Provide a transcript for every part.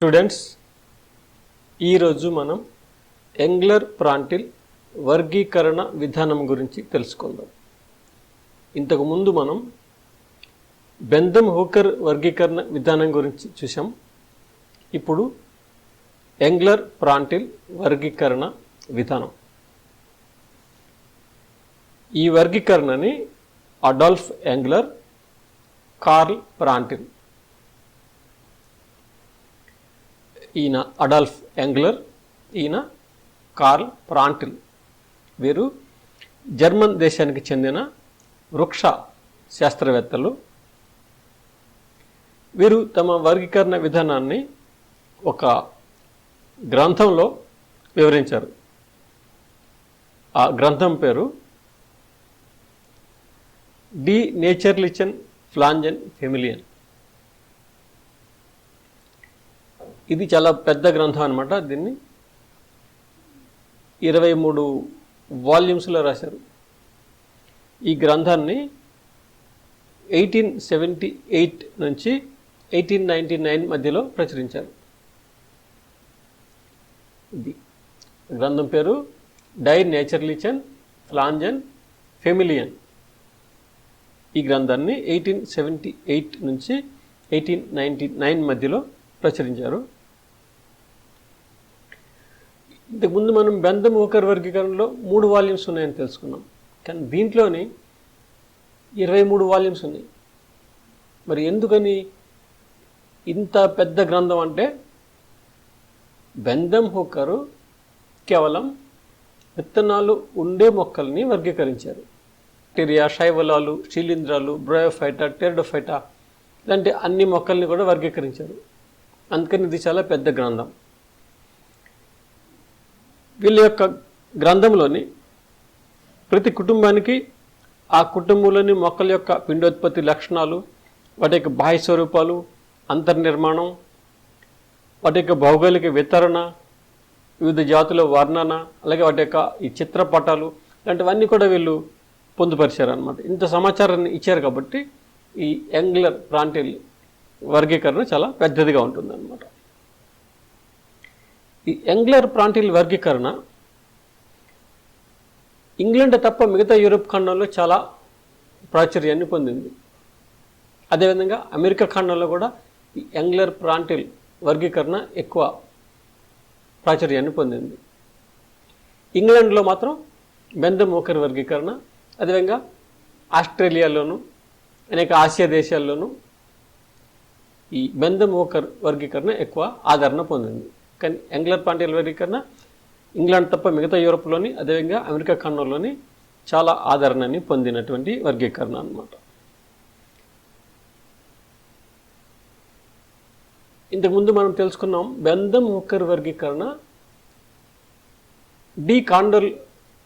Students, ఈరోజు మనం ఎంగ్లర్ ప్రాంటిల్ వర్గీకరణ విధానం గురించి తెలుసుకుందాం. ఇంతకుముందు మనం బెంథమ్ హూకర్ వర్గీకరణ విధానం గురించి చూసాం. ఇప్పుడు ఎంగ్లర్ ప్రాంటిల్ వర్గీకరణ విధానం. ఈ వర్గీకరణని అడాల్ఫ్ ఎంగ్లర్, కార్ల్ ప్రాంటిల్, ఈయన అడాల్ఫ్ ఎంగ్లర్, ఈయన కార్ల్ ప్రాంటిల్, వీరు జర్మన్ దేశానికి చెందిన వృక్ష శాస్త్రవేత్తలు. వీరు తమ వర్గీకరణ విధానాన్ని ఒక గ్రంథంలో వివరించారు. ఆ గ్రంథం పేరు డి నేచర్లిచెన్ ఫ్లాంజెన్ ఫెమిలియన్. ఇది చాలా పెద్ద గ్రంథం అన్నమాట. దీన్ని 23 వాల్యూమ్స్లో రాశారు. ఈ గ్రంథాన్ని 1878 నుంచి 1899 మధ్యలో ప్రచురించారు. ఇది గ్రంథం పేరు డై నేచర్లిచెన్ ఫ్లాంజెన్ ఫెమిలియన్. ఈ గ్రంథాన్ని 1878 నుంచి 1899 మధ్యలో ప్రచురించారు. ఇంతకుముందు మనం బెంథమ్ హూకర్ వర్గీకరణలో 3 వాల్యూమ్స్ ఉన్నాయని తెలుసుకున్నాం. కానీ దీంట్లోని 23 వాల్యూమ్స్ ఉన్నాయి. మరి ఎందుకని ఇంత పెద్ద గ్రంథం అంటే, బెంథమ్ హూకరు కేవలం విత్తనాలు ఉండే మొక్కల్ని వర్గీకరించారు. బ్యాక్టీరియా, శైవలాలు, శిలీంధ్రాలు, బ్రయోఫైటా, టెరిడోఫైటా ఇలాంటి అన్ని మొక్కల్ని కూడా వర్గీకరించారు. అందుకని ఇది చాలా పెద్ద గ్రంథం. వీళ్ళ యొక్క గ్రంథంలోని ప్రతి కుటుంబానికి ఆ కుటుంబంలోని మొక్కల యొక్క పిండోత్పత్తి లక్షణాలు, వాటి యొక్క బాహ్య స్వరూపాలు, అంతర్నిర్మాణం, వాటి యొక్క భౌగోళిక వితరణ, వివిధ జాతుల వర్ణన, అలాగే వాటి యొక్క ఈ చిత్రపటాలు ఇలాంటివన్నీ కూడా వీళ్ళు పొందుపరిచారు అన్నమాట. ఇంత సమాచారాన్ని ఇచ్చారు కాబట్టి ఈ ఎంగ్లర్ ప్రాంటిల్ వర్గీకరణ చాలా పెద్దదిగా ఉంటుందన్నమాట. ఈ ఎంగ్లర్ ప్రాంటిల్ వర్గీకరణ ఇంగ్లాండ్ తప్ప మిగతా యూరోప్ ఖండంలో చాలా ప్రాచుర్యాన్ని పొందింది. అదేవిధంగా అమెరికా ఖండంలో కూడా ఈ ఎంగ్లర్ ప్రాంటిల్ వర్గీకరణ ఎక్కువ ప్రాచుర్యాన్ని పొందింది. ఇంగ్లాండ్లో మాత్రం బెంథమ్ హూకర్ వర్గీకరణ, అదేవిధంగా ఆస్ట్రేలియాలోను అనేక ఆసియా దేశాల్లోనూ ఈ బెంథమ్ హూకర్ వర్గీకరణ ఎక్కువ ఆదరణ పొందింది. కానీ ఎంగ్లర్ ప్రాంటిల్ వర్గీకరణ ఇంగ్లాండ్ తప్ప మిగతా యూరోప్లోని, అదేవిధంగా అమెరికా ఖండంలోని చాలా ఆదరణని పొందినటువంటి వర్గీకరణ అన్నమాట. ఇంతకుముందు మనం తెలుసుకున్నాం బెంథమ్ హూకర్ వర్గీకరణ డి కాండోల్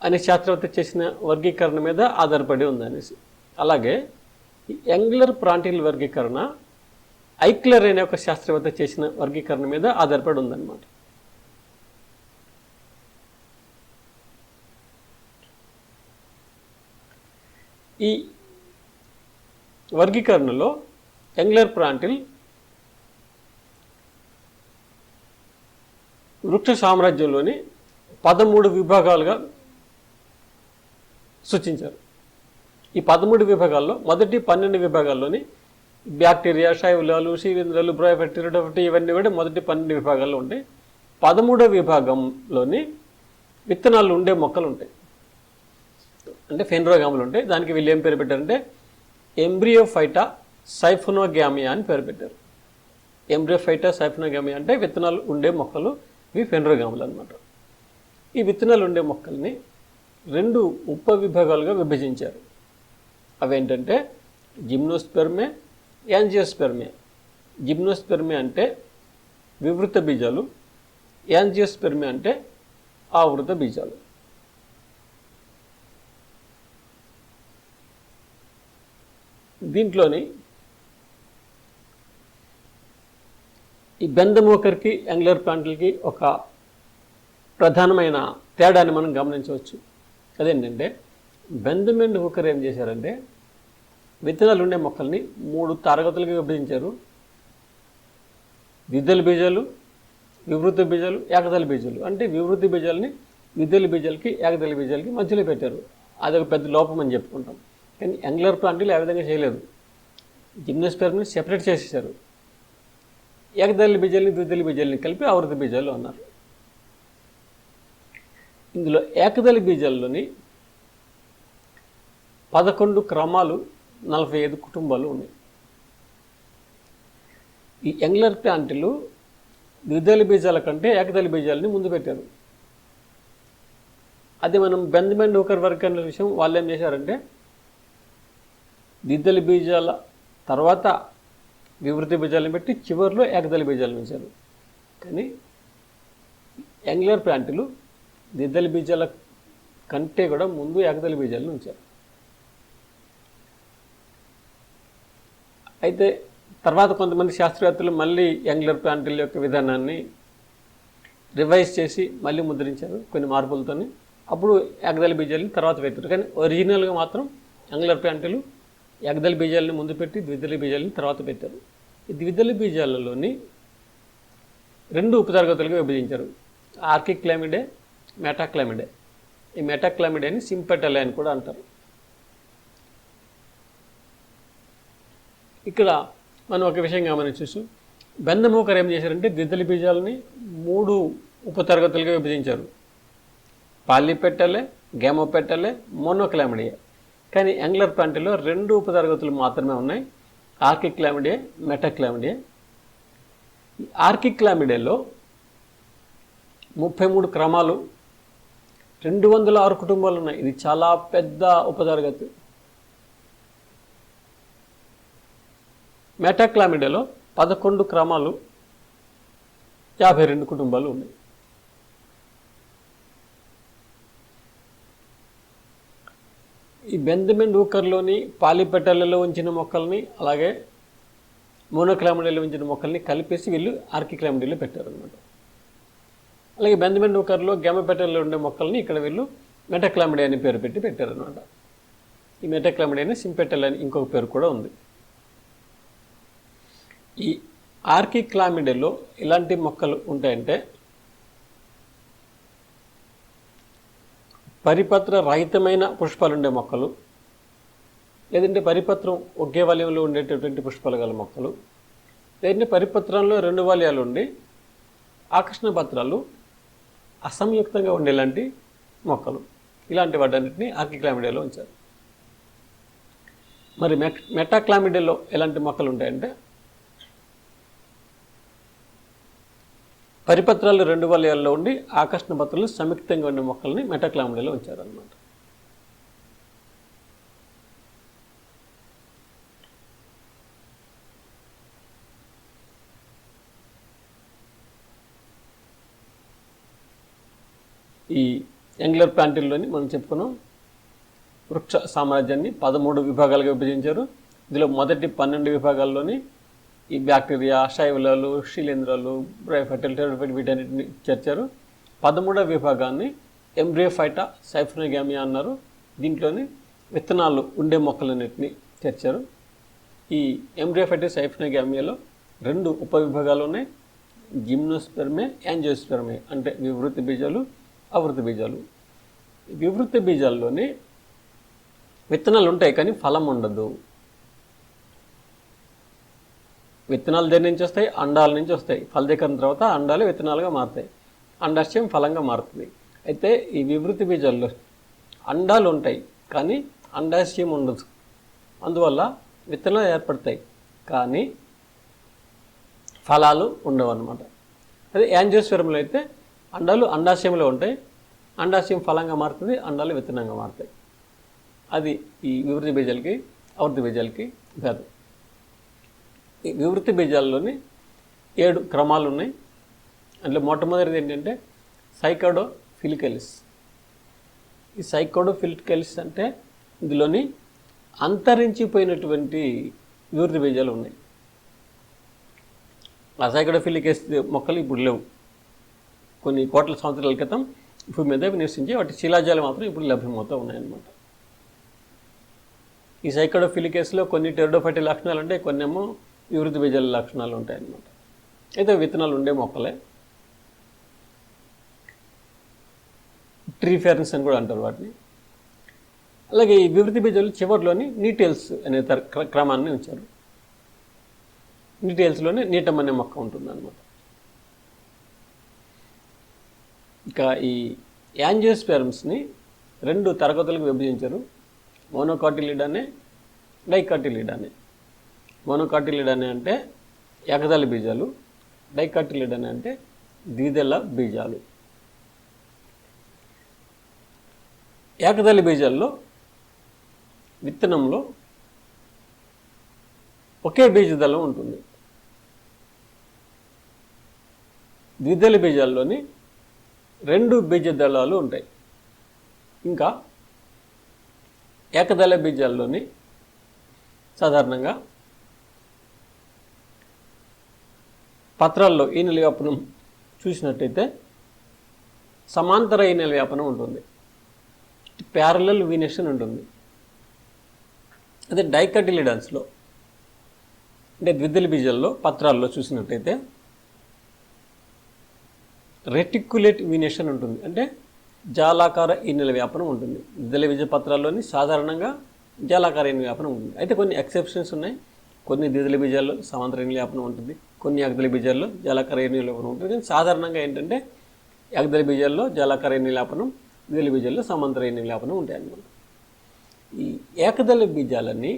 అనే శాస్త్రవేత్త చేసిన వర్గీకరణ మీద ఆధారపడి ఉందనేసి. అలాగే ఈ ఎంగ్లర్ ప్రాంటిల్ వర్గీకరణ ఐక్లర్ అనే ఒక శాస్త్రవేత్త చేసిన వర్గీకరణ మీద ఆధారపడి ఉందన్నమాట. ఈ వర్గీకరణలో ఎంగ్లర్ ప్రాంటిల్ వృక్ష సామ్రాజ్యంలోని 13 విభాగాలుగా సూచించారు. ఈ 13 విభాగాల్లో మొదటి 12 విభాగాల్లోని బ్యాక్టీరియా, శైవలాలు, శిలీంధ్రాలు, బ్రయోఫైటా, టెరిడోఫైటా ఇవన్నీ కూడా మొదటి 12 విభాగాల్లో ఉంటాయి. 13వ విభాగంలోని విత్తనాలు ఉండే మొక్కలు ఉంటాయి, అంటే ఫెనరోగాములు ఉంటాయి. దానికి వీళ్ళు ఏం పేరు పెట్టారంటే ఎంబ్రియోఫైటా సైఫోనోగామియా అని పేరు పెట్టారు. ఎంబ్రియోఫైటా సైఫోనోగామియా అంటే విత్తనాలు ఉండే మొక్కలు, ఇవి ఫెనరోగాములు అనమాట. ఈ విత్తనాలు ఉండే మొక్కల్ని 2 ఉప విభాగాలుగా విభజించారు. అవేంటంటే జిమ్నోస్పెర్మే, యాంజియోస్పెర్మియా. జిమ్నోస్పెర్మియా అంటే వివృత బీజాలు, యాంజియోస్పెర్మియా అంటే ఆవృత బీజాలు. దీంట్లోని ఈ బెంథమ్ హూకర్కి ఎంగ్లర్ ప్రాంటిల్కి ఒక ప్రధానమైన తేడాన్ని మనం గమనించవచ్చు. అదేంటంటే బెంథమ్ అండ్ హూకర్ ఏం చేశారంటే విత్తనాలు ఉండే మొక్కల్ని 3 తరగతులుగా విభజించారు. ద్విదళ బీజాలు, వివృత బీజాలు, ఏకదళ బీజాలు. అంటే వివృత బీజాలని ద్విదళ బీజాలకి, ఏకదళ బీజాలకి మధ్యలో పెట్టారు. అదొక పెద్ద లోపం అని చెప్పుకుంటాం. కానీ యాంగులర్ ప్లాంటీలు ఆ విధంగా చేయలేదు. జిమ్నోస్పెర్మ్ని సెపరేట్ చేసేసారు. ఏకదళ బీజాలని, ద్విదళ బీజాలని కలిపి ఆవృత బీజాలు అన్నారు. ఇందులో ఏకదళ బీజాల్లోని 11 క్రమాలు, 45 కుటుంబాలు ఉన్నాయి. ఈ యాంగులర్ ప్లాంటీలు ద్విదళ బీజాల కంటే ఏకదళ బీజాలని ముందు పెట్టారు. అది మనం బెంజమిన్ హూకర్ వర్క్ అనే విషయం వాళ్ళు ఏం చేశారంటే ద్విదళ బీజాల తర్వాత వివృత బీజాలను పెట్టి చివరిలో ఏకదళ బీజాలను ఉంచారు. కానీ యాంగులర్ ప్లాంటీలు ద్విదళ బీజాల కంటే కూడా ముందు ఏకదళ బీజాలను ఉంచారు. అయితే తర్వాత కొంతమంది శాస్త్రవేత్తలు మళ్ళీ యాంగులర్ ప్లాంటీల యొక్క విధానాన్ని రివైజ్ చేసి మళ్ళీ ముద్రించారు కొన్ని మార్పులతోని. అప్పుడు ఏకదళ బీజాలని తర్వాత పెట్టారు. కానీ ఒరిజినల్గా మాత్రం యాంగులర్ ప్లాంటీలు ఏకదళ బీజాలని ముందు పెట్టి ద్విదళ బీజాలని తర్వాత పెట్టారు. ఈ ద్విదళ బీజాలలోని 2 ఉపతరగతులుగా విభజించారు. ఆర్కిక్లామిడే, మెటాక్లామిడే. ఈ మెటాక్లామిడేని సింపెటలే అని కూడా అంటారు. ఇక్కడ మనం ఒక విషయం గమనించు. బెంజమిన్ హూకర్ ఏం చేశారంటే ద్విదళ బీజాలని 3 ఉపతరగతులుగా విభజించారు. పాలిపెటలే, గేమోపెటలే, మోనోక్లామిడియా. కానీ యాంగులర్ ప్లాంటీలో 2 ఉపతరగతులు మాత్రమే ఉన్నాయి. ఆర్కిక్లామిడియా, మెటాక్లామిడియా. ఈ ఆర్కిక్లామిడియాలో 33 క్రమాలు, 206 కుటుంబాలు ఉన్నాయి. ఇది చాలా పెద్ద ఉపతరగతి. మెటాక్లామిడియాలో 11 క్రమాలు, 52 కుటుంబాలు ఉన్నాయి. ఈ బెంజమిన్ హూకర్లోని పాలిపెటలలో ఉంచిన మొక్కల్ని అలాగే మోనోక్లామిడియాలో ఉంచిన మొక్కల్ని కలిపేసి వీళ్ళు ఆర్కిక్లామిడియాలో పెట్టారనమాట. అలాగే బెంజమిన్ హూకర్లో గేమోపెటల్లో ఉండే మొక్కల్ని ఇక్కడ వీళ్ళు మెటాక్లామిడియా అని పేరు పెట్టి పెట్టారనమాట. ఈ మెటాక్లామిడియాని సింపెటల్ అని ఇంకొక పేరు కూడా ఉంది. ఈ ఆర్కిక్లామిడియాలో ఎలాంటి మొక్కలు ఉంటాయంటే పరిపత్ర రహితమైన పుష్పాలు ఉండే మొక్కలు, లేదంటే పరిపత్రం ఒకే వలయంలో ఉండేటటువంటి పుష్పాలు గల మొక్కలు, లేదంటే పరిపత్రంలో 2 వలయాలు ఉండి ఆకర్షణ పత్రాలు అసంయుక్తంగా ఉండేలాంటి మొక్కలు. ఇలాంటి వాటన్నిటిని ఆర్కిక్లామిడియాలో ఉంచారు. మరి మెటాక్లామిడియాలో ఎలాంటి మొక్కలు ఉంటాయంటే పరిపత్రాలు 2 వలయాల్లో ఉండి ఆకర్షణ పత్రాలు సంయుక్తంగా ఉండే మొక్కల్ని మెటాక్లామిడియాలో ఉంచారన్నమాట. ఈ యాంగులర్ ప్లాంటీల్లోని మనం చెప్పుకున్నాం వృక్ష సామ్రాజ్యాన్ని 13 విభాగాలుగా విభజించారు. ఇందులో మొదటి 12 విభాగాల్లోని ఈ బ్యాక్టీరియా, శైవలాలు, శిలీంధ్రాలు, బ్రయోఫైటల్, టెరిడోఫైట్ వీటన్నిటిని చేర్చారు. 13వ విభాగాన్ని ఎంబ్రియోఫైటా, సైఫ్రోగామియా అన్నారు. దీంట్లోని విత్తనాలు ఉండే మొక్కలన్నింటినీ చేర్చారు. ఈ ఎంబ్రియోఫైటా, సైఫ్రోగామియాలో 2 ఉపవిభాగాలు ఉన్నాయి. జిమ్నోస్పెర్మే, యాంజియోస్పెర్మే అంటే వివృత బీజాలు, ఆవృత బీజాలు. వివృత బీజాల్లోని విత్తనాలు ఉంటాయి కానీ ఫలం ఉండదు. విత్తనాలు దేని నుంచి వస్తాయి? అండాల నుంచి వస్తాయి. ఫలదీకరణ తర్వాత అండాలు విత్తనాలుగా మారుతాయి. అండాశయం ఫలంగా మారుతుంది. అయితే ఈ వివృత బీజాల్లో అండాలు ఉంటాయి కానీ అండాశయం ఉండదు. అందువల్ల విత్తనాలు ఏర్పడతాయి కానీ ఫలాలు ఉండవు అన్నమాట. అదే యాంజియోస్పెర్మ్లో అయితే అండాలు అండాశయంలో ఉంటాయి, అండాశయం ఫలంగా మారుతుంది, అండాలు విత్తనంగా మారుతాయి. అది ఈ వివృత బీజాలకి, ఆవృత బీజాలకి భేదం. ఈ వివృత బీజాల్లోని 7 క్రమాలు ఉన్నాయి. అందులో మొట్టమొదటిది ఏంటంటే సైకాడోఫిలికలిస్. ఈ సైకాడోఫిలికలిస్ అంటే ఇందులోని అంతరించిపోయినటువంటి వివృత బీజాలు ఉన్నాయి. ఆ సైకాడోఫిలికలిస్ మొక్కలు ఇప్పుడు లేవు. కొన్ని కోట్ల సంవత్సరాల క్రితం భూమి మీద నివసించి వాటి శిలాజాలు మాత్రం ఇప్పుడు లభ్యమవుతూ ఉన్నాయన్నమాట. ఈ సైకాడోఫిలికస్లో కొన్ని టెరిడోఫైట్ లక్షణాలు ఉంటాయి, కొన్ని ఏమో వివృత బీజాల లక్షణాలు ఉంటాయన్నమాట. అయితే విత్తనాలు ఉండే మొక్కలే. ట్రీఫెరెన్స్ అని కూడా అంటారు వాటిని. అలాగే ఈ వివృతి బీజాలు చివరిలోని నీటేల్స్ అనే క్రమాన్ని ఉంచారు. నీటేల్స్లోనే నీటం అనే మొక్క ఉంటుంది అన్నమాట. ఇక ఈ యాంజియోస్పెర్మ్స్ని 2 తరగతులకు విభజించారు. మోనోకాటిలిడానే, డైకాటిలిడానే. మోనోకాటిలిడానే అంటే ఏకదళ బీజాలు, డైకాటిలిడానే అంటే ద్విదళ బీజాలు. ఏకదళ బీజాల్లో విత్తనంలో ఒకే బీజదళం ఉంటుంది. ద్విదళ బీజాల్లోని 2 బీజదళాలు ఉంటాయి. ఇంకా ఏకదళ బీజాల్లోని సాధారణంగా పత్రాల్లో ఈనెల వ్యాపనం చూసినట్టయితే సమాంతర ఈనెల వ్యాపనం ఉంటుంది, ప్యారలల్ వీనేషన్ ఉంటుంది. అదే డైకాటిలిడాన్స్లో అంటే ద్విదళ బీజాల్లో పత్రాల్లో చూసినట్టయితే రెటిక్యులేట్ వీనేషన్ ఉంటుంది, అంటే జాలాకార ఈనెల వ్యాపనం ఉంటుంది. ద్విదళ బీజ పత్రాల్లోని సాధారణంగా జాలాకార ఈనెల వ్యాపనం ఉంటుంది. అయితే కొన్ని ఎక్సెప్షన్స్ ఉన్నాయి. కొన్ని ద్విదళ బీజాల్లో సమాంతర ఈనెల వ్యాపనం ఉంటుంది, కొన్ని ఏకదళ బీజాల్లో జాలాకార ఈనెల వ్యాపనం ఉంటుంది. కానీ సాధారణంగా ఏంటంటే ఏకదళ బీజాల్లో జాలాకార ఈనెల వ్యాపనం, ద్విదళ బీజాల్లో సమాంతర ఈనెల వ్యాపనం ఉంటాయి అన్నమాట. ఈ ఏకదళ బీజాలని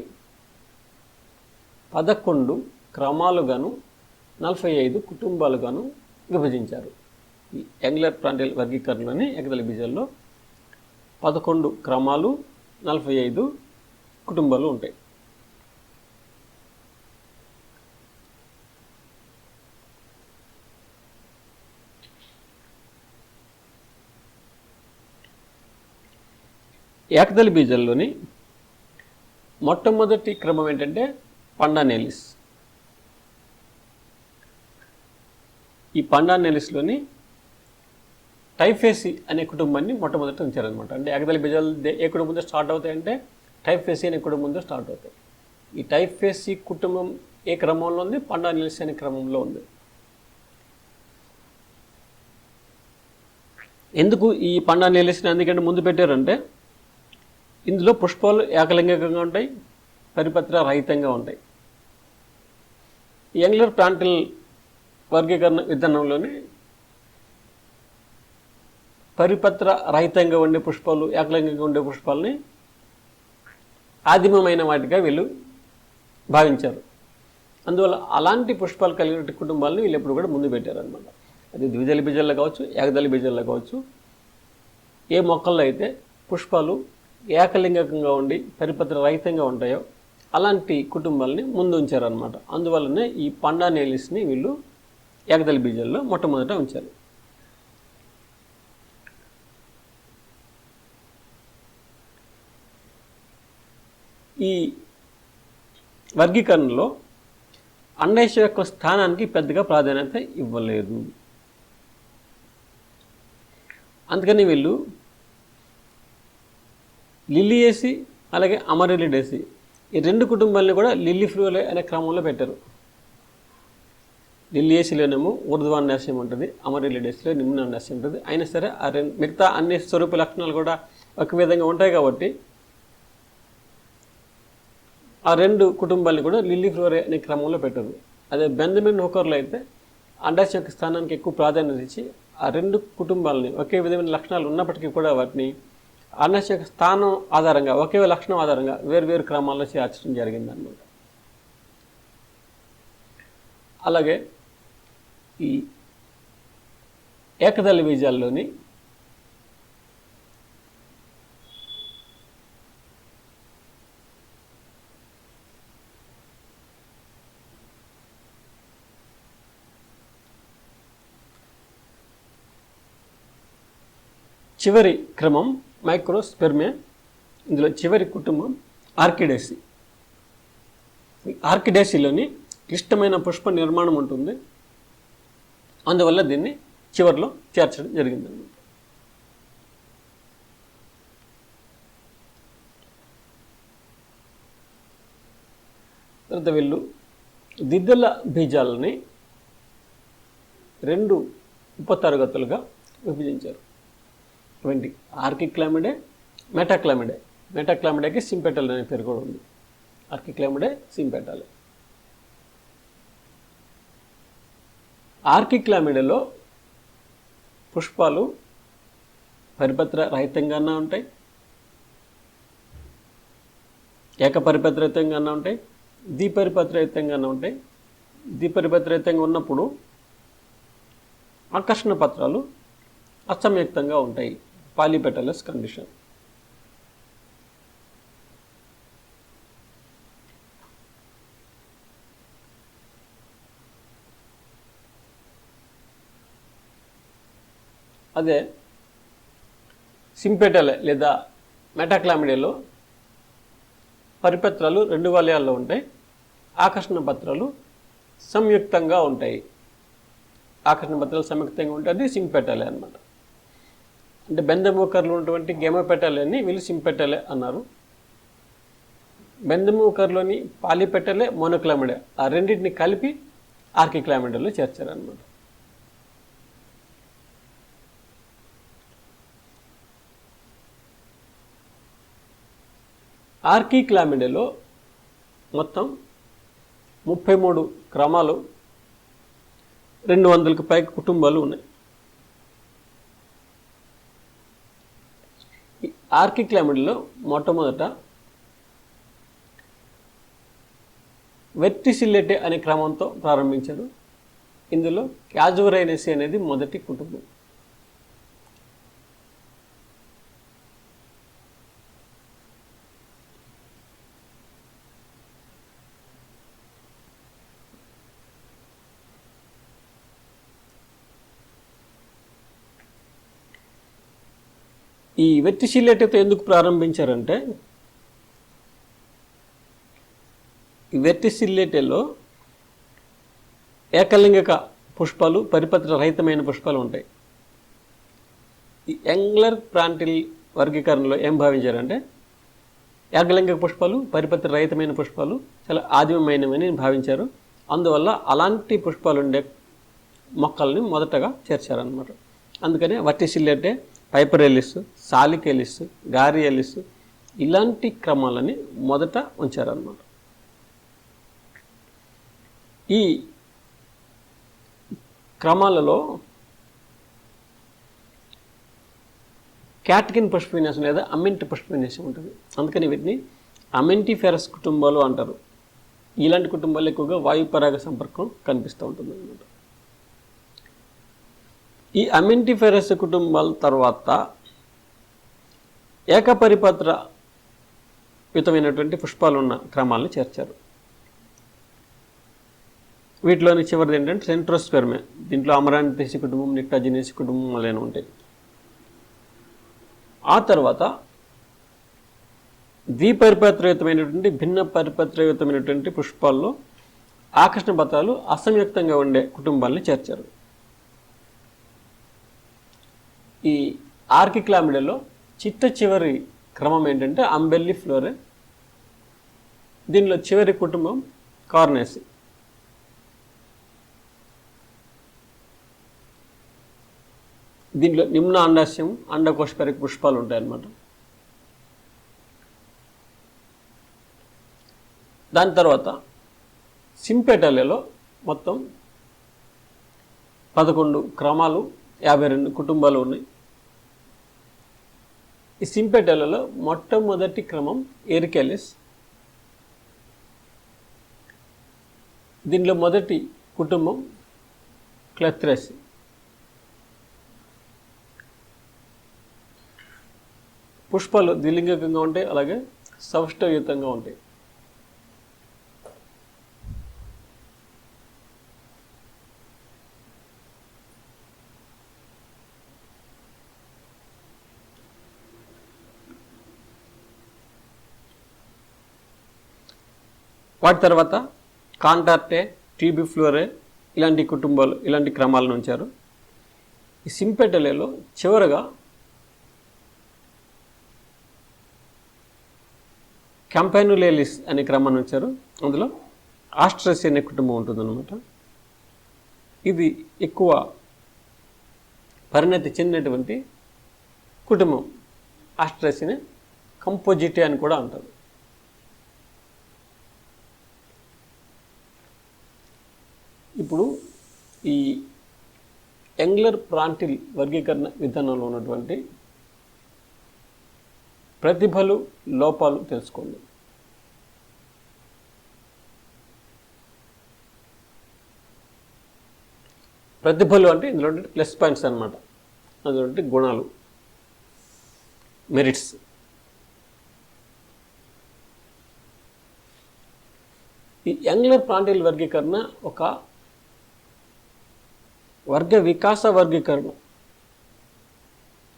11 క్రమాలుగాను 45 కుటుంబాలుగాను విభజించారు. ఈ యాంగులర్ ప్లాంటల్ వర్గీకరణలోని ఏకదళ బీజాల్లో 11 క్రమాలు, 45 కుటుంబాలు ఉంటాయి. ఏకదళ బీజాల్లోని మొట్టమొదటి క్రమం ఏంటంటే పండానేలిస్. ఈ పండానేలిస్లోని టైఫేసి అనే కుటుంబాన్ని మొట్టమొదట ఉంచారనమాట. అంటే ఏకదళ బీజాలు ఏ కుటుంబంతో స్టార్ట్ అవుతాయంటే టైఫేసి అనే కుటుంబంతో స్టార్ట్ అవుతాయి. ఈ టైఫేసి కుటుంబం ఏ క్రమంలో ఉంది? పండానేలిస్ అనే క్రమంలో ఉంది. ఎందుకు ఈ పండానేలిస్ని అందుకంటే ముందు పెట్టారంటే ఇందులో పుష్పాలు ఏకలింగికంగా ఉంటాయి, పరిపత్ర రహితంగా ఉంటాయి. యాంగులర్ ప్లాంటల్ వర్గీకరణ విధానంలోని పరిపత్ర రహితంగా ఉండే పుష్పాలు, ఏకలింగంగా ఉండే పుష్పాలని ఆదిమమైన వాటిగా వీళ్ళు భావించారు. అందువల్ల అలాంటి పుష్పాలు కలిగిన కుటుంబాలను వీళ్ళు ఎప్పుడు కూడా ముందు పెట్టారనమాట. అది ద్విదళ బీజాల్లో కావచ్చు, ఏకదళ బీజాల్లో కావచ్చు. ఏ మొక్కల్లో అయితే పుష్పాలు ఏకలింగకంగా ఉండి పరిపత్ర రహితంగా ఉంటాయో అలాంటి కుటుంబాలని ముందు ఉంచారనమాట. అందువల్లనే ఈ పండానేలిస్ని వీళ్ళు ఏకదళ బీజాల్లో మొట్టమొదట ఉంచారు. ఈ వర్గీకరణలో అండాశయం యొక్క స్థానానికి పెద్దగా ప్రాధాన్యత ఇవ్వలేదు. అందుకని వీళ్ళు లిల్లియేసి అలాగే అమరిలిడేసి ఈ 2 కుటుంబాలని కూడా లిల్లిఫ్లూరే అనే క్రమంలో పెట్టారు. లిల్లియేసిలోనేమో ఊర్ధ్వాన్యాసం ఉంటుంది, అమరిలిడేసిలో నిమ్నాన్యాసం ఉంటుంది. అయినా సరే ఆ మిగతా అన్ని స్వరూప లక్షణాలు కూడా ఒక విధంగా ఉంటాయి కాబట్టి ఆ 2 కుటుంబాలని కూడా లిల్లిఫ్లూరే అనే క్రమంలో పెట్టారు. అదే బెంజమిన్ హుకర్లో అయితే అండాశయం యొక్క స్థానానికి ఎక్కువ ప్రాధాన్యత ఇచ్చి ఆ 2 కుటుంబాలని ఒకే విధమైన లక్షణాలు ఉన్నప్పటికీ కూడా వాటిని అండాశయ యొక్క స్థానం ఆధారంగా ఒకే లక్షణం ఆధారంగా వేరు క్రమాల్లో చేర్చడం జరిగిందన్నమాట. అలాగే ఈ ఏకదళ బీజాల్లోని చివరి క్రమం మైక్రోస్పెర్మే. ఇందులో చివరి కుటుంబం ఆర్కిడేసి. ఈ ఆర్కిడేసిలోని క్లిష్టమైన పుష్ప నిర్మాణం ఉంటుంది. అందువల్ల దీన్ని చివరిలో చేర్చడం జరిగిందన్నమాట. తర్వాత వీళ్ళు ద్విదళ బీజాలని 2 ఉపతరగతులుగా విభజించారు. ఇవంటి ఆర్కిక్లామిడే, మెటాక్లామిడే. మెటాక్లామిడేకి సింపెటల్ అనే పేరు కూడా ఉంది. ఆర్కిక్లామిడే, సింపెటల్. ఆర్కిక్లామిడేలో పుష్పాలు పరిపత్ర రహితంగానే ఉంటాయి, ఏకపరిపత్రహితంగానే ఉంటాయి, ద్విపరిపత్రహితంగానే ఉంటాయి. ద్విపరిపత్రహితంగా ఉన్నప్పుడు ఆకర్షణ పత్రాలు అసంయుక్తంగా ఉంటాయి, పాలీపెటలస్ కండిషన్. అదే సింపెటలే లేదా మెటాక్లామిడేలో పరిపత్రాలు 2 వలయాల్లో ఉంటాయి, ఆకర్షణ పత్రాలు సంయుక్తంగా ఉంటాయి. ఆకర్షణ పత్రాలు సంయుక్తంగా ఉంటాయి, అది సింపెటలే అన్నమాట. అంటే బెందమూకర్లు ఉన్నటువంటి గేమోపెటలేని వీళ్ళు సింపెటలే అన్నారు. బెందమూకర్లోని పాలీపెటలే, మోనోక్లామిడే ఆ రెండింటిని కలిపి ఆర్కిక్లామిడేలో చేర్చారన్నమాట. ఆర్కిక్లామిడేలో మొత్తం 33 క్రమాలు, 200కు పైగా కుటుంబాలు ఉన్నాయి. ఈ ఆర్కిక్లామిడేలో మొట్టమొదట వెర్టిసిల్లెటే అనే క్రమంతో ప్రారంభించారు. ఇందులో క్యాజువరైనసి అనేది మొదటి కుటుంబం. ఈ వెర్టిసిల్లెటేతో ఎందుకు ప్రారంభించారంటే, ఈ వెర్టిసిల్లెటేలో ఏకలింగక పుష్పాలు, పరిపత్ర రహితమైన పుష్పాలు ఉంటాయి. ఈ యంగ్లర్ ప్రాంటిల్ వర్గీకరణలో ఏం భావించారంటే, ఏకలింగక పుష్పాలు, పరిపత్ర రహితమైన పుష్పాలు చాలా ఆదిమమైనవని భావించారు. అందువల్ల అలాంటి పుష్పాలు ఉండే మొక్కల్ని మొదటగా చేర్చారనమాట. అందుకనే వెర్టిసిల్లెటే, పైపరెలిస్, సాలికెలిస్, గారియలిస్ ఇలాంటి క్రమాలని మొదట ఉంచారన్నమాట. ఈ క్రమాలలో క్యాట్కిన్ పుష్ప విన్యాసం లేదా అమెంటి పుష్ప విన్యాసం ఉంటుంది. అందుకని వీటిని అమెంటిఫెరస్ కుటుంబాలు అంటారు. ఇలాంటి కుటుంబాలు ఎక్కువగా వాయు పరాగ సంపర్కం కనిపిస్తూ ఉంటుంది అన్నమాట. ఈ అమెంటిఫెరస్ కుటుంబాల తర్వాత ఏకపరిపత్ర యుతమైనటువంటి పుష్పాలు ఉన్న క్రమాలను చేర్చారు. వీటిలోని చివరిది ఏంటంటే సెంట్రోస్పెర్మే. దీంట్లో అమరాంతేసి కుటుంబం, నిక్టాజినేసి కుటుంబం మొదలైన ఉంటాయి. ఆ తర్వాత ద్విపరిపత్రయుతమైనటువంటి, భిన్న పరిపత్రయుతమైనటువంటి పుష్పాల్లో ఆకర్షణ పత్రాలు అసంయుక్తంగా ఉండే కుటుంబాలని చేర్చారు. ఈ ఆర్కిక్లామిడేలో చిట్ట చివరి క్రమం ఏంటంటే అంబెల్లి ఫ్లోరే. దీనిలో చివరి కుటుంబం కార్నేసి. దీంట్లో నిమ్న అండాశయం, అండకోశపరిక పుష్పాలు ఉంటాయన్నమాట. దాని తర్వాత సింపెటలేలో మొత్తం 11 క్రమాలు, 52 కుటుంబాలు ఉన్నాయి. ఈ సింపెటలలో మొట్టమొదటి క్రమం ఎరికెలిస్. దీనిలో మొదటి కుటుంబం క్లెత్రేసి. పుష్పాలు ద్విలింగికంగా ఉంటాయి, అలాగే సౌష్ఠవయుతంగా ఉంటాయి. వాటి తర్వాత కాంటార్టే, ట్యూబిఫ్లోరే ఇలాంటి కుటుంబాలు, ఇలాంటి క్రమాలను ఉంచారు. ఈ సింపెటలేలో చివరగా క్యాంపానులేలిస్ అనే క్రమాన్ని ఉంచారు. అందులో ఆస్ట్రసి అనే కుటుంబం ఉంటుందన్నమాట. ఇది ఎక్కువ పరిణతి చెందినటువంటి కుటుంబం. ఆస్ట్రేసిని కంపోజిటీ అని కూడా అంటారు. ఇప్పుడు ఈ ఎంగ్లర్ ప్రాంటిల్ వర్గీకరణ విధానంలో ఉన్నటువంటి ప్రతిభలు, లోపాలు తెలుసుకోండి. ప్రతిభలు అంటే ఇందులో ప్లస్ పాయింట్స్ అన్నమాట, అందులో గుణాలు, మెరిట్స్. ఈ ఎంగ్లర్ ప్రాంటిల్ వర్గీకరణ ఒక వర్గ వికాస వర్గీకరణ.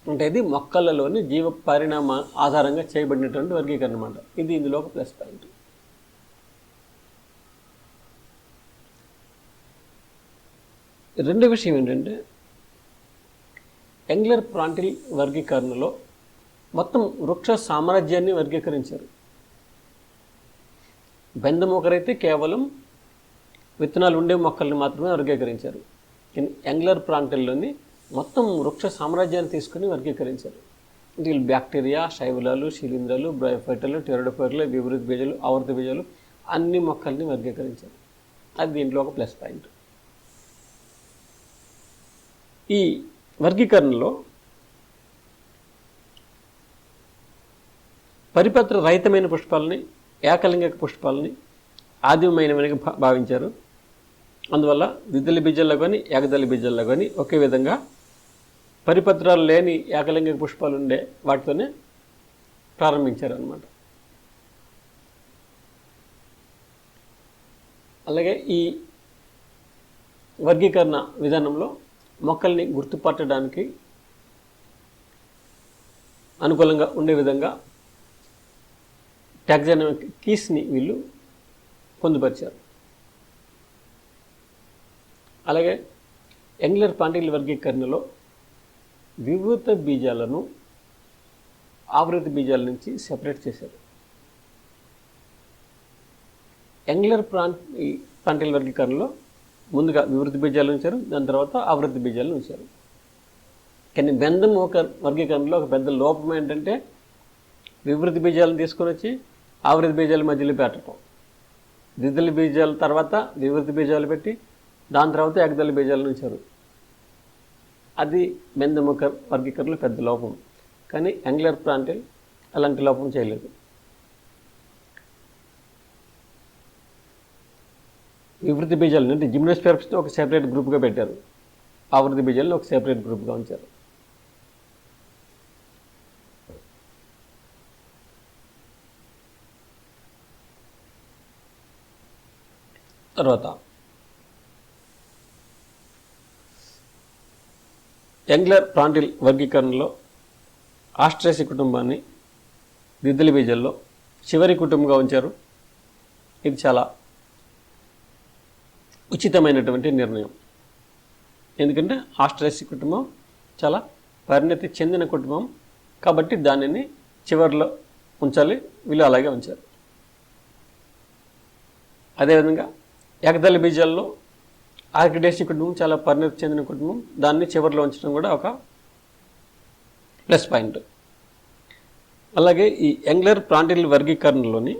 అంటే ఇది మొక్కలలోని జీవ పరిణామ ఆధారంగా చేయబడినటువంటి వర్గీకరణ అన్నమాట. ఇది ఇందులో ఒక ప్లస్ పాయింట్. రెండో విషయం ఏంటంటే ఎంగ్లర్ ప్రాంటిల్ వర్గీకరణలో మొత్తం వృక్ష సామ్రాజ్యాన్ని వర్గీకరించారు. బెందమొకరైతే కేవలం విత్తనాలు ఉండే మొక్కల్ని మాత్రమే వర్గీకరించారు. ఎంగ్లర్ ప్రాంటిల్లోని మొత్తం వృక్ష సామ్రాజ్యాన్ని తీసుకుని వర్గీకరించారు. వీళ్ళు బ్యాక్టీరియా, శైవలాలు, శిలీంధ్రాలు, బ్రయోఫైటలు, టెరడోఫైటలు, వివృత బీజాలు, ఆవర్త బీజాలు అన్ని మొక్కల్ని వర్గీకరించారు. అది దీంట్లో ఒక ప్లస్ పాయింట్. ఈ వర్గీకరణలో పరిపత్ర రహితమైన పుష్పాలని, ఏకలింగక పుష్పాలని ఆదిమైనవిగా భావించారు. అందువల్ల ద్విదళ బీజాల్లో కానీ ఏకదళ బీజాల్లో కానీ ఒకే విధంగా పరిపత్రాలు లేని ఏకలింగక పుష్పాలు ఉండే వాటితోనే ప్రారంభించారు అన్నమాట. అలాగే ఈ వర్గీకరణ విధానంలో మొక్కల్ని గుర్తుపట్టడానికి అనుకూలంగా ఉండే విధంగా టాక్సానమిక్ కీస్ని వీళ్ళు పొందుపరిచారు. అలాగే ఎంగ్లర్ ప్రాంటిల్ వర్గీకరణలో వివృత బీజాలను ఆవృత బీజాల నుంచి సెపరేట్ చేశారు. ఎంగ్లర్ ప్రాంటిల్ వర్గీకరణలో ముందుగా వివృత బీజాలు ఉంచారు, దాని తర్వాత ఆవృత బీజాలను ఉంచారు. కానీ బెందం ఒక వర్గీకరణలో ఒక పెద్ద లోపం ఏంటంటే వివృత బీజాలను తీసుకొని వచ్చి ఆవృత బీజాల మధ్యలో పెట్టడం, ద్విదళ బీజాల తర్వాత వివృత బీజాలు పెట్టి దాని తర్వాత ఏకదళ బీజాలను ఉంచారు. అది బెందముఖ వర్గీకరణలో పెద్ద లోపం. కానీ ఎంగ్లర్ ప్రాంటిల్ అలాంటి లోపం చేయలేదు. వివృత బీజాలను అంటే జిమ్నోస్పెర్మ్స్ని ఒక సెపరేట్ గ్రూప్గా పెట్టారు, ఆవృత బీజాలను ఒక సెపరేట్ గ్రూప్గా ఉంచారు. తర్వాత ఎంగ్లర్ ప్రాంటిల్ వర్గీకరణలో ఆస్ట్రేసి కుటుంబాన్ని ద్విదళ బీజాల్లో చివరి కుటుంబంగా ఉంచారు. ఇది చాలా ఉచితమైనటువంటి నిర్ణయం. ఎందుకంటే ఆస్ట్రేసి కుటుంబం చాలా పరిణతి చెందిన కుటుంబం కాబట్టి దానిని చివరిలో ఉంచాలి, వీళ్ళు అలాగే ఉంచారు. అదేవిధంగా ఏకదళ బీజాల్లో ఆర్కిడేసి కుటుంబం చాలా పరిణతి చెందిన కుటుంబం, దాన్ని చివరిలో ఉంచడం కూడా ఒక ప్లస్ పాయింట్. అలాగే ఈ ఎంగ్లర్ ప్రాంటిల్ వర్గీకరణలోని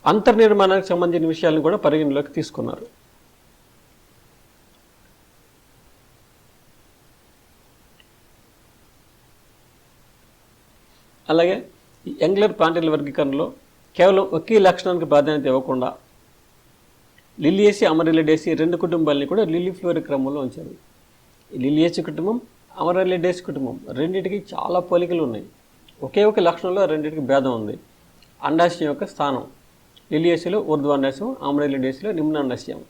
అంతర్నిర్మాణానికి సంబంధించిన విషయాలను కూడా పరిగణలోకి తీసుకున్నారు. అలాగే ఈ ఎంగ్లర్ ప్రాంటిల్ వర్గీకరణలో కేవలం ఒకే లక్షణానికి ప్రాధాన్యత ఇవ్వకుండా లిలియేసి, అమరెలిడేసి రెండు కుటుంబాలని కూడా లిలిఫ్లోరీ క్రమంలో ఉంచారు. లిలియేసి కుటుంబం, అమరెలిడేసి కుటుంబం రెండింటికి చాలా పోలికలు ఉన్నాయి. ఒకే ఒక లక్షణంలో రెండింటికి భేదం ఉంది. అండాశయం యొక్క స్థానం లిలియేసిలో ఊర్ధ్వాండాశయం, అమరెలిడేసిలో నిమ్నాండాశయం.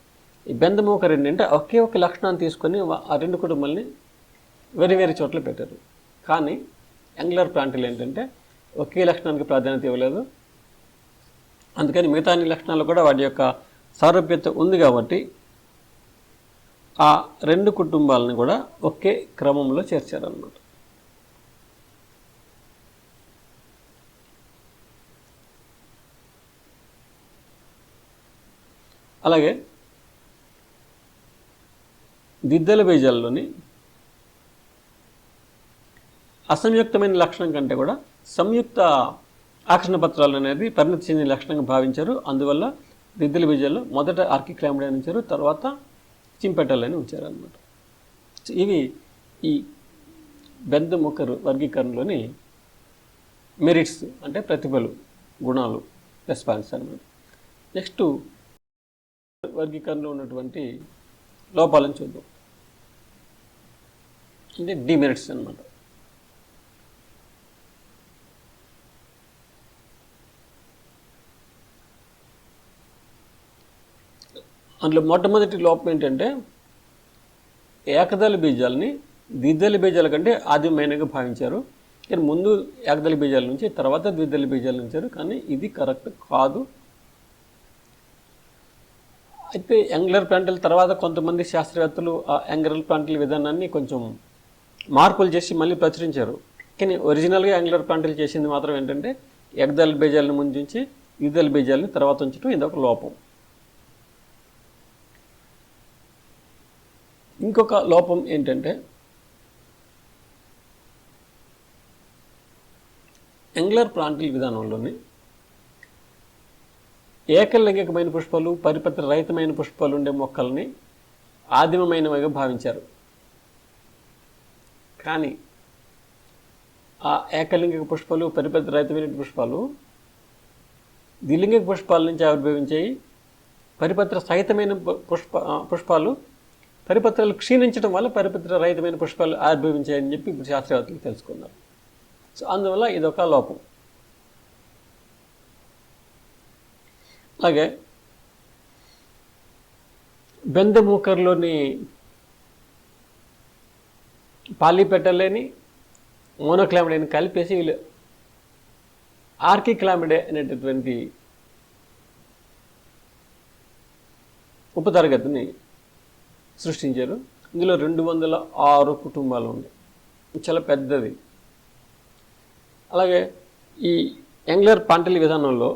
ఈ బెందమూక రెండింటే ఒకే ఒక లక్షణాన్ని తీసుకొని ఆ రెండు కుటుంబాలని వేరు వేరు చోట్ల పెట్టారు. కానీ ఎంగ్లర్ ప్రాంటిల్ ఏంటంటే ఒకే లక్షణానికి ప్రాధాన్యత ఇవ్వలేదు. అందుకని మిగతా అన్ని లక్షణాలు కూడా వాటి యొక్క సారూప్యత ఉంది కాబట్టి ఆ రెండు కుటుంబాలను కూడా ఒకే క్రమంలో చేర్చారన్నమాట. అలాగే దిద్దెల బీజాల్లోని అసంయుక్తమైన లక్షణం కంటే కూడా సంయుక్త ఆకర్షణ పత్రాలు అనేది పరిణతి చెందిన లక్షణంగా భావించారు. అందువల్ల దిద్దెల బీజాల్లో మొదట ఆర్కిక్లామిడే అని ఉంచారు, తర్వాత చింపెటల్ అని ఉంచారు అన్నమాట. ఇవి ఈ బెందముకర్ వర్గీకరణలోని మెరిట్స్ అంటే ప్రతిభలు, గుణాలు, రెస్పాన్స్ అన్నమాట. నెక్స్ట్ వర్గీకరణలో ఉన్నటువంటి లోపాలను చూద్దాం. అంటే డిమెరిట్స్ అన్నమాట. అందులో మొట్టమొదటి లోపం ఏంటంటే ఏకదళ బీజాలని ద్విదళ బీజాల కంటే ఆదిమైనగా భావించారు. కానీ ముందు ఏకదళ బీజాల నుంచి తర్వాత ద్విదళ బీజాలు ఉంచారు, కానీ ఇది కరెక్ట్ కాదు. అయితే యాంగులర్ ప్లాంటిల్ తర్వాత కొంతమంది శాస్త్రవేత్తలు ఆ యాంగులర్ ప్లాంటిల్ విధానాన్ని కొంచెం మార్పులు చేసి మళ్ళీ ప్రచురించారు. కానీ ఒరిజినల్గా యాంగులర్ ప్లాంటిల్ చేసింది మాత్రం ఏంటంటే ఏకదళ బీజాలను ముందు ఉంచి ద్విదళ బీజాలని తర్వాత ఉంచడం, ఇదొక లోపం. ఇంకొక లోపం ఏంటంటే యాంగులర్ ప్లాంటిల్ విధానంలోని ఏకలింగికమైన పుష్పాలు, పరిపత్ర రహితమైన పుష్పాలు ఉండే మొక్కల్ని ఆదిమమైనవిగా భావించారు. కానీ ఆ ఏకలింగిక పుష్పాలు, పరిపత్ర రహితమైన పుష్పాలు ద్విలింగిక పుష్పాల నుంచి ఆవిర్భవించాయి. పరిపత్ర సహితమైన పుష్పాలు పరిపత్రాలు క్షీణించడం వల్ల పరిపత్ర రహితమైన పుష్పాలు ఆవిర్భవించాయని చెప్పి ఇప్పుడు శాస్త్రవేత్తలు తెలుసుకున్నారు. సో అందువల్ల ఇదొక లోపం. అలాగే బెందముకర్లోని పాలీపెటలేని మోనోక్లామిడేని కలిపేసి వీళ్ళు ఆర్కిక్లామిడే అనేటటువంటి ఉపతరగతిని సృష్టించారు. ఇందులో 206 కుటుంబాలు ఉన్నాయి, చాలా పెద్దది. అలాగే ఈ యాంగులర్ ప్లాంటిల్ విధానంలో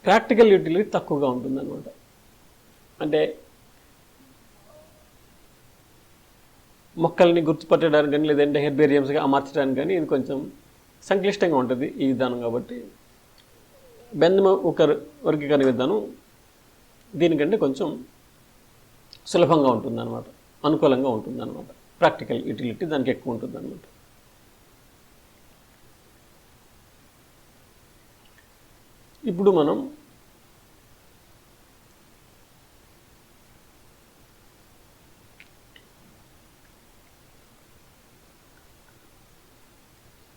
ప్రాక్టికల్ యూటిలిటీ తక్కువగా ఉంటుందన్నమాట. అంటే మొక్కల్ని గుర్తుపట్టడానికి కానీ లేదంటే హెర్బేరియంస్గా అమర్చడానికి కానీ ఇది కొంచెం సంక్లిష్టంగా ఉంటుంది ఈ విధానం. కాబట్టి బెందముకర్ వర్గీకరణ విధానం దీనికంటే కొంచెం సులభంగా ఉంటుందన్నమాట, అనుకూలంగా ఉంటుందన్నమాట. ప్రాక్టికల్ యూటిలిటీ దానికి ఎక్కువ ఉంటుందన్నమాట. ఇప్పుడు మనం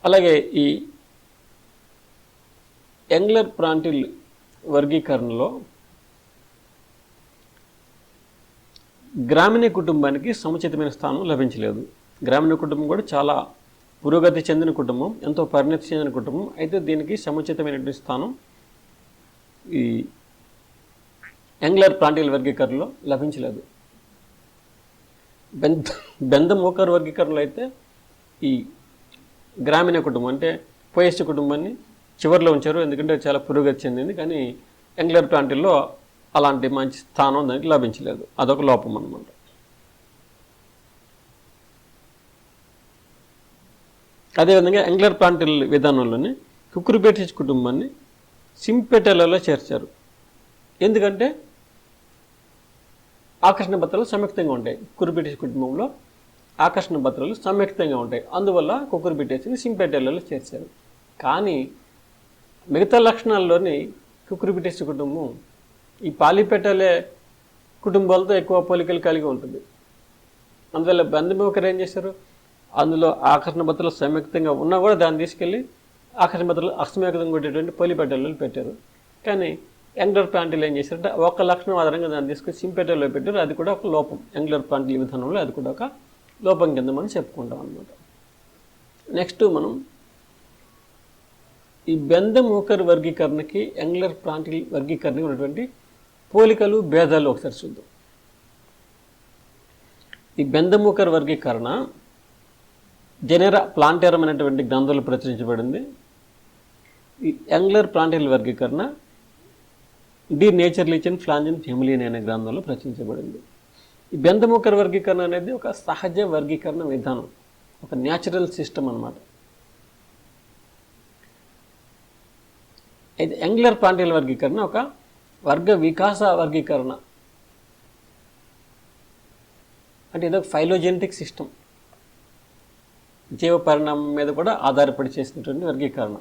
అలాగే ఈ యాంగులర్ ప్లాంటిల్ వర్గీకరణలో గ్రామీణ కుటుంబానికి సముచితమైన స్థానం లభించలేదు. గ్రామీణ కుటుంబం కూడా చాలా పురోగతి చెందిన కుటుంబం, ఎంతో పరిణతి చెందిన కుటుంబం. అయితే దీనికి సముచితమైనటువంటి స్థానం ఈ యాంగులర్ ప్లాంటిల్ వర్గీకరణలో లభించలేదు. బెందముకర్ వర్గీకరణలో అయితే ఈ గ్రామీణ కుటుంబం అంటే పోయెస్ట్ కుటుంబాన్ని చివరిలో ఉంచారు, ఎందుకంటే చాలా పురోగతి చెందింది. కానీ యాంగులర్ ప్లాంటిల్లో అలాంటి మంచి స్థానం దానికి లభించలేదు, అదొక లోపం అన్నమాట. అదేవిధంగా యాంగులర్ ప్లాంటిల్ విధానంలోనే కుకుర్బిటేసి కుటుంబాన్ని సింపెటెల్లలో చేర్చారు. ఎందుకంటే ఆకర్షణ పత్రాలు సంయుక్తంగా ఉంటాయి. కుకుర్బిటేసి కుటుంబంలో ఆకర్షణ పత్రాలు సంయుక్తంగా ఉంటాయి, అందువల్ల కుకుర్బిటేసిని సింపెటెల్లలో చేర్చారు. కానీ మిగతా లక్షణాల్లోని కుకుర్బిటేసి కుటుంబం ఈ పాలీపెటలే కుటుంబాలతో ఎక్కువ పోలికలు కలిగి ఉంటుంది. అందువల్ల బెందముకర్ ఏం చేశారు, అందులో ఆకర్షణ పత్రాలు సంయుక్తంగా ఉన్నా కూడా దాన్ని తీసుకెళ్ళి ఆకర్షణ పత్రాలు అసంయుక్తంగా ఉండేటువంటి పాలీపెటల్లో పెట్టారు. కానీ యాంగులర్ ప్లాంటిల్ ఏం చేశారంటే ఒక లక్షణం ఆధారంగా దాన్ని తీసుకొని సింపెటల్లో పెట్టారు. అది కూడా ఒక లోపం. యాంగులర్ ప్లాంటిల్ విధానంలో అది కూడా ఒక లోపం కింద మనం చెప్పుకుంటాం అన్నమాట. నెక్స్ట్ మనం ఈ బెందముకర్ వర్గీకరణకి యాంగులర్ ప్లాంటిల్ వర్గీకరణకి ఉన్నటువంటి పోలికలు, భేదాలు ఒకసారి చూద్దాం. ఈ బెందముకర్ వర్గీకరణ జెనెరా ప్లాంటేరం అనేటువంటి గ్రంథంలో ప్రచురించబడింది. ఈ యాంగులర్ ప్లాంటిల్ వర్గీకరణ డి నేచర్లిచన్ ఫ్లాంజన్ ఫెమిలియన్ అనే గ్రంథంలో ప్రచురించబడింది. ఈ బెందముకర్ వర్గీకరణ అనేది ఒక సహజ వర్గీకరణ విధానం, ఒక న్యాచురల్ సిస్టమ్ అన్నమాట. అయితే యంగ్లర్ పాంటియల్ వర్గీకరణ ఒక వర్గ వికాస వర్గీకరణ, అంటే ఇదొక ఫైలోజెనెటిక్ సిస్టమ్, జీవ పరిణామం మీద కూడా ఆధారపడి చేసినటువంటి వర్గీకరణ.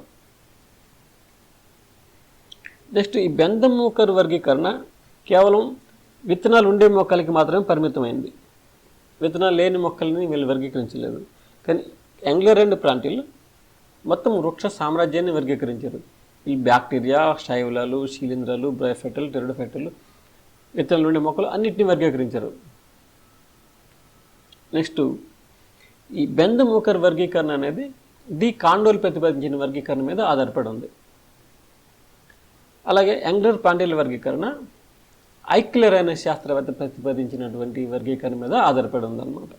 నెక్స్ట్ ఈ బెందముకర్ వర్గీకరణ కేవలం విత్తనాలు ఉండే మొక్కలకి మాత్రమే పరిమితమైంది, విత్తనాలు లేని మొక్కలని వీళ్ళు వర్గీకరించలేదు. కానీ యంగ్లర్ అండ్ ప్రాంటిల్ మొత్తం వృక్ష సామ్రాజ్యాన్ని వర్గీకరించారు. ఈ బ్యాక్టీరియా, శైవలాలు, శిలీంధ్రాలు, బ్రైఫైటల్, టెరిడోఫైటల్, విత్తనాలు ఉండే మొక్కలు అన్నింటినీ వర్గీకరించారు. నెక్స్ట్ ఈ బెందముకర్ వర్గీకరణ అనేది డి కాండోల్ ప్రతిపాదించిన వర్గీకరణ మీద ఆధారపడి ఉంది. అలాగే యంగ్లర్ పాంటియల్ వర్గీకరణ ఐక్లర్ అనే శాస్త్రవేత్త ప్రతిపాదించినటువంటి వర్గీకరణ మీద ఆధారపడి ఉందన్నమాట.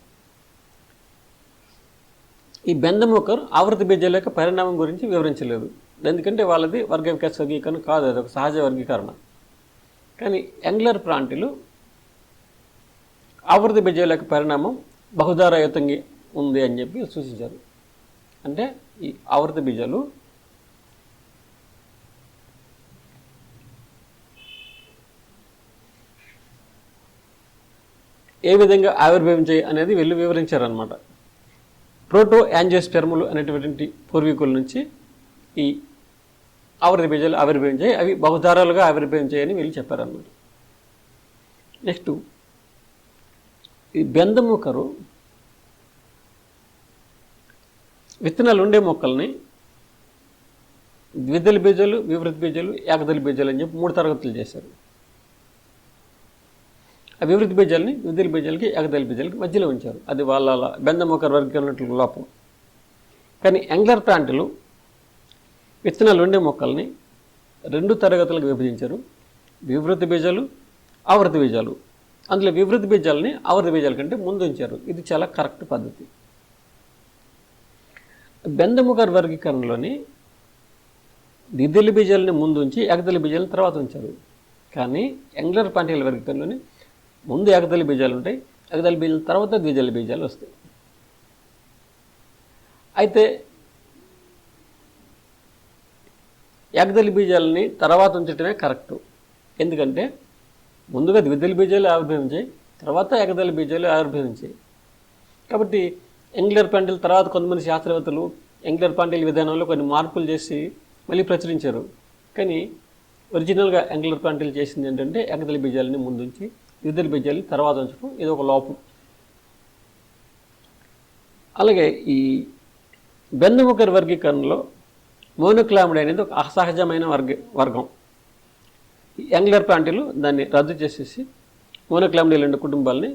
ఈ బెందముకర్ ఆవృత బీజాల యొక్క పరిణామం గురించి వివరించలేదు, ఎందుకంటే వాళ్ళది వర్గ వికాస వర్గీకరణ కాదు, అది ఒక సహజ వర్గీకరణ. కానీ యంగ్లర్ ప్రాంటిలు ఆవృత బీజాల యొక్క పరిణామం బహుధారాయుతంగా ఉంది అని చెప్పి సూచించారు. అంటే ఈ ఆవృత బీజాలు ఏ విధంగా ఆవిర్భవించాయి అనేది వీళ్ళు వివరించారనమాట. ప్రోటో యాంజియోస్పెర్ములు అనేటువంటి పూర్వీకుల నుంచి ఈ ఆవృత బీజాలు ఆవిర్భవించాయి, అవి బహుధారాలుగా ఆవిర్భవించాయని వీళ్ళు చెప్పారన్నమాట. నెక్స్ట్ ఈ బెందముకరు విత్తనాలు ఉండే మొక్కల్ని ద్విదళ బీజాలు, వివృత బీజాలు, ఏకదళ బీజాలు అని చెప్పి 3 తరగతులు చేశారు. ఆ వివృత బీజాలని ద్విదళ బీజాలకి, ఏకదళ బీజాలకి మధ్యలో ఉంచారు, అది వాళ్ళ బెందముకర్ వర్గీకరణ లోపం. కానీ యంగ్లర్ ప్లాంట్లు విత్తనాలు ఉండే మొక్కల్ని 2 తరగతులకు విభజించారు, వివృత బీజాలు, ఆవృత బీజాలు. అందులో వివృత బీజాలని ఆవృత బీజాల కంటే ముందు ఉంచారు, ఇది చాలా కరెక్ట్ పద్ధతి. బెందముకర్ వర్గీకరణలోని ద్విదళ బీజాలని ముందు ఉంచి ఏకదళ బీజాలను తర్వాత ఉంచారు. కానీ యంగ్లర్ పాంటియల్ వర్గీకరణలోని ముందు ఏకదళ బీజాలు ఉంటాయి, ఏకదళ బీజాల తర్వాత ద్విదళ బీజాలు వస్తాయి. అయితే ఏకదళ బీజాలని తర్వాత ఉంచడమే కరెక్టు, ఎందుకంటే ముందుగా ద్విదళ బీజాలు ఆవిర్భవించాయి, తర్వాత ఏకదళ బీజాలు ఆవిర్భవించాయి. కాబట్టి యంగ్లర్ పాంటియల్ తర్వాత కొంతమంది శాస్త్రవేత్తలు యంగ్లర్ పాంటియల్ విధానంలో కొన్ని మార్పులు చేసి మళ్ళీ ప్రచురించారు. కానీ ఒరిజినల్గా యంగ్లర్ పాంటియల్ చేసింది ఏంటంటే ఏకదళ బీజాలని ముందుంచి ద్విదళ బీజాలని తర్వాత ఉంచడం, ఇది ఒక లోపం. అలాగే ఈ బెందముకర్ వర్గీకరణలో మోనోక్లామిడ్ అనేది ఒక అసహజమైన వర్గం. యంగ్లర్ పాంటియల్ దాన్ని రద్దు చేసేసి మోనోక్లామిడియల్ 2 కుటుంబాలని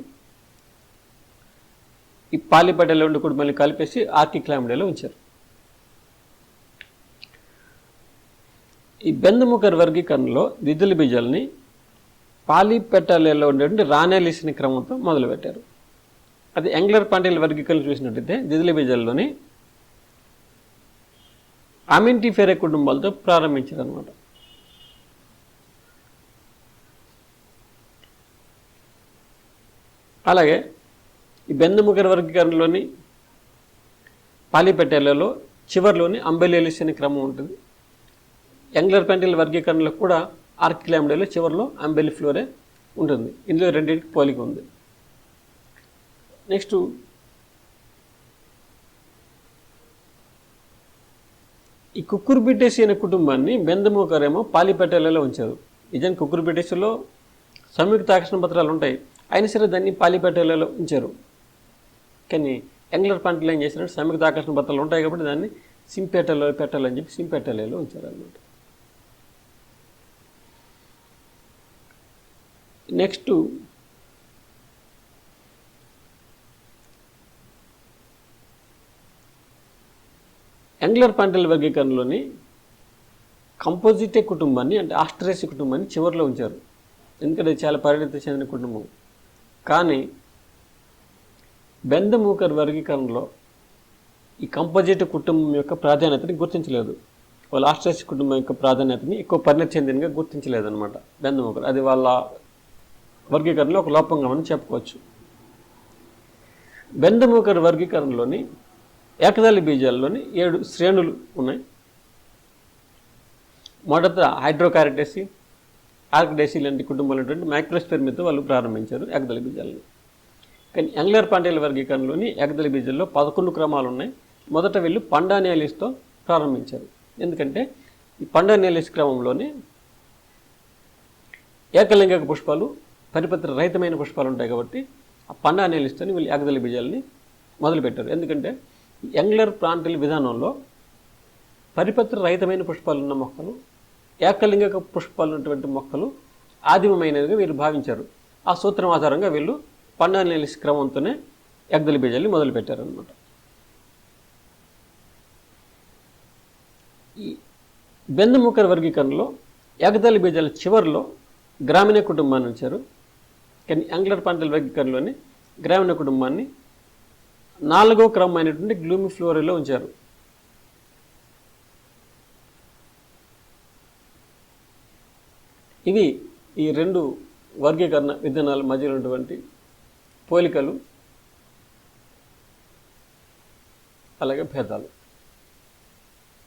ఈ పాలిపెటల్ 2 కుటుంబాలని కలిపేసి ఆర్కిక్లామిడియాలో ఉంచారు. ఈ బెందముకర్ వర్గీకరణలో ద్విదళ బీజాలని పాలిపెటాలియాలో ఉండేటువంటి రానాలిసిన క్రమంతో మొదలుపెట్టారు. అది యంగ్లర్ పాంటియల్ వర్గీకరణ చూసినట్టయితే ద్విదళ బీజాల్లోని అమింటిఫెరే కుటుంబాలతో ప్రారంభించారు అనమాట. అలాగే ఈ బెందముకర్ వర్గీకరణలోని పాలిపెటాలియాలో చివరిలోని అంబెలియలిస్ అనే క్రమం ఉంటుంది. యంగ్లర్ పాంటియల్ వర్గీకరణలో కూడా ఆర్కిక్లామిడియాలో చివరిలో అంబెలిఫ్లోరే ఉంటుంది. ఇందులో రెండింటికి పోలిక ఉంది. నెక్స్ట్ ఈ కుక్కుర్బిటేసి అనే కుటుంబాన్ని బెందముకర్ ఏమో పాలిపెటాలియాలో ఉంచారు. నిజానికి కుక్కుర్బిటేసిలో సంయుక్త ఆకర్షణ పత్రాలు ఉంటాయి, అయినా సరే దాన్ని పాలిపెటాలియాలో ఉంచారు. కానీ యంగ్లర్ పాంటియల్ ఏం చేసినట్టు సంయుక్త ఆకర్షణ పత్రాలు ఉంటాయి కాబట్టి దాన్ని సింపెటాలియాలో పెట్టాలని చెప్పి సింపెటాలియాలో ఉంచారు అన్నమాట. నెక్స్ట్ యంగ్లర్ పాంటియల్ వర్గీకరణలోని కంపోజిటే కుటుంబాన్ని అంటే ఆస్ట్రేసి కుటుంబాన్ని చివరిలో ఉంచారు, ఎందుకంటే చాలా పరిణతి చెందిన కుటుంబం. కానీ బెందముకర్ వర్గీకరణలో ఈ కంపోజిట్ కుటుంబం యొక్క ప్రాధాన్యతని గుర్తించలేదు. వాళ్ళు ఆస్ట్రేలియా కుటుంబం యొక్క ప్రాధాన్యతని ఎక్కువ పరిణతి చెందినగా గుర్తించలేదన్నమాట బెందముకర్. అది వాళ్ళ వర్గీకరణలో ఒక లోపంగా మనం చెప్పుకోవచ్చు. బెందముకర్ వర్గీకరణలోని ఏకదళ బీజాల్లోని 7 శ్రేణులు ఉన్నాయి. మొదట హైడ్రోకారిటేసి, ఆర్కిడేసి లాంటి కుటుంబాలైనటువంటి మైక్రోస్పెర్మితో వాళ్ళు ప్రారంభించారు ఏకదళ బీజాలను. కానీ యంగ్లర్ పాండేల వర్గీకరణలోని ఏకదళ బీజాల్లో 11 క్రమాలు ఉన్నాయి. మొదట వీళ్ళు పండానియాలిస్తో ప్రారంభించారు. ఎందుకంటే ఈ పండానియాలిస్ క్రమంలోనే ఏకలింగక పుష్పాలు, పరిపత్ర రహితమైన పుష్పాలు ఉంటాయి కాబట్టి ఆ పండానియాలిస్తోని వీళ్ళు ఏకదళ బీజాలని మొదలుపెట్టారు. ఎందుకంటే యంగ్లర్ ప్లాంటల్ విధానంలో పరిపత్ర రహితమైన పుష్పాలు ఉన్న మొక్కలు, ఏకలింగక పుష్పాలు ఉన్నటువంటి మొక్కలు ఆదిమమైనదిగా వీళ్ళు భావించారు. ఆ సూత్రం ఆధారంగా వీళ్ళు పండానియాలిస్ క్రమంతోనే ఏకదళ బీజాలని మొదలుపెట్టారనమాట. ఈ బెందముకర్ వర్గీకరణలో ఏకదళ బీజాల చివరిలో గ్రామీణ కుటుంబాన్ని ఉంచారు. కానీ యంగ్లర్ పాంటల్ వర్గీకరణలోని గ్రామీణ కుటుంబాన్ని 4వ క్రమం అయినటువంటి గ్లూమిఫ్లోరాలో ఉంచారు. ఇవి ఈ 2 వర్గీకరణ విధానాల మధ్యలో ఉన్నటువంటి పోలికలు అలాగే భేదాలు.